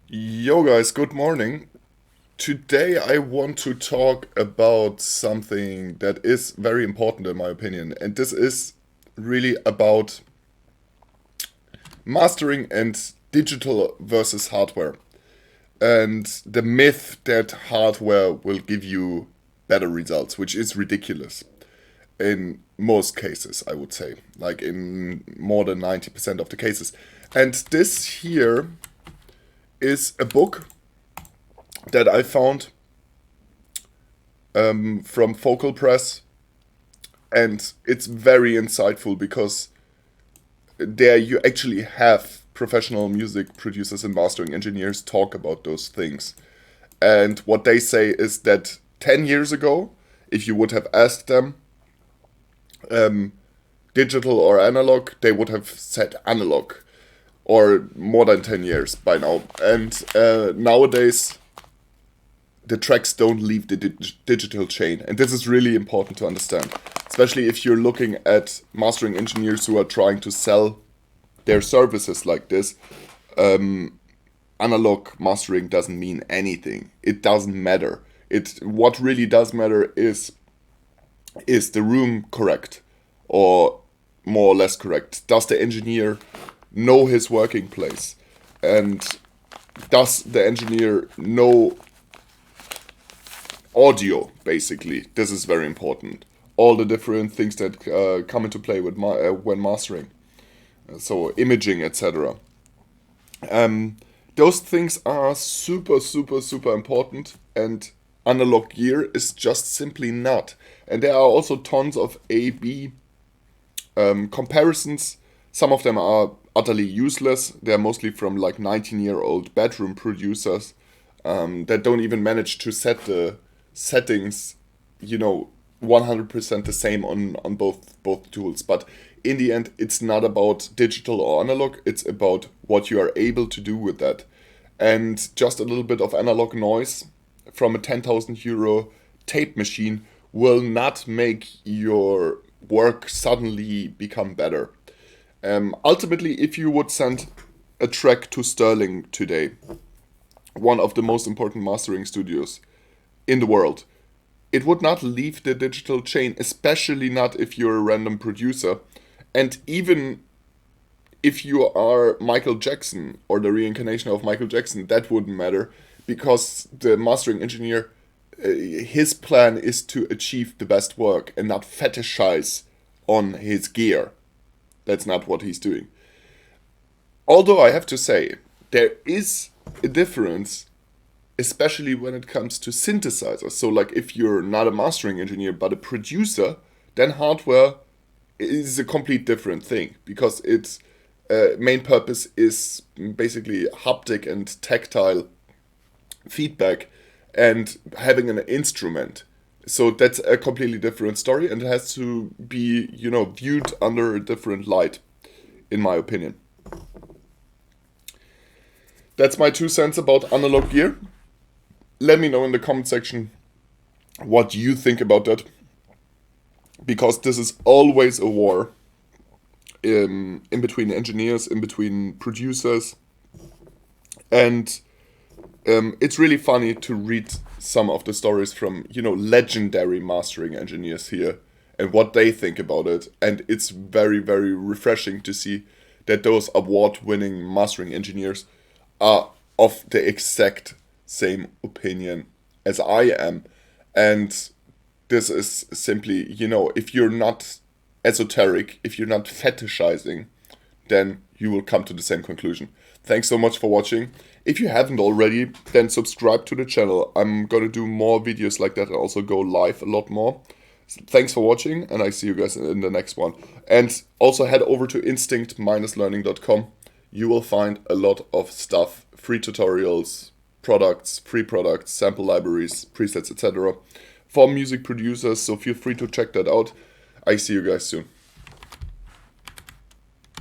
Yo guys, good morning. Today I want to talk about something that is very important in my opinion, and this is really about mastering and digital versus hardware, and the myth that hardware will give you better results, which is ridiculous in most cases, I would say, like in more than 90% of the cases. And this here is a book that I found from Focal Press, and it's very insightful because there you actually have professional music producers and mastering engineers talk about those things. And what they say is that 10 years ago, if you would have asked them digital or analog, they would have said analog, or more than 10 years by now. And nowadays, the tracks don't leave the digital chain. And this is really important to understand, especially if you're looking at mastering engineers who are trying to sell their services like this. Analog mastering doesn't mean anything. It doesn't matter. What really does matter is the room correct, or more or less correct? Does the engineer know his working place? And does the engineer know audio, basically? This is very important. All the different things that come into play with when mastering. So imaging, etc. Those things are super, super, super important, and analog gear is just simply not. And there are also tons of A/B comparisons. Some of them are utterly useless. They're mostly from like 19-year-old bedroom producers that don't even manage to set the settings, 100% the same on both tools. But in the end, it's not about digital or analog. It's about what you are able to do with that. And just a little bit of analog noise from a 10,000 euro tape machine will not make your work suddenly become better. Ultimately, if you would send a track to Sterling today, one of the most important mastering studios in the world, it would not leave the digital chain, especially not if you're a random producer. And even if you are Michael Jackson or the reincarnation of Michael Jackson, that wouldn't matter, because the mastering engineer, his plan is to achieve the best work and not fetishize on his gear. That's not what he's doing. Although I have to say, there is a difference, especially when it comes to synthesizers. So, like, if you're not a mastering engineer but a producer, then hardware is a complete different thing, because its main purpose is basically haptic and tactile feedback and having an instrument. So that's a completely different story, and it has to be, viewed under a different light, in my opinion. That's my 2 cents about analog gear. Let me know in the comment section what you think about that, because this is always a war in between engineers, in between producers, and it's really funny to read some of the stories from legendary mastering engineers here and what they think about it, and it's very, very refreshing to see that those award-winning mastering engineers are of the exact same opinion as I am. And this is simply, if you're not esoteric, if you're not fetishizing, then you will come to the same conclusion. Thanks so much for watching. If you haven't already, then subscribe to the channel. I'm gonna do more videos like that and also go live a lot more. Thanks for watching, and I see you guys in the next one. And also head over to instinct-learning.com. You will find a lot of stuff, free tutorials, products, free products, sample libraries, presets, etc. for music producers, so feel free to check that out. I see you guys soon.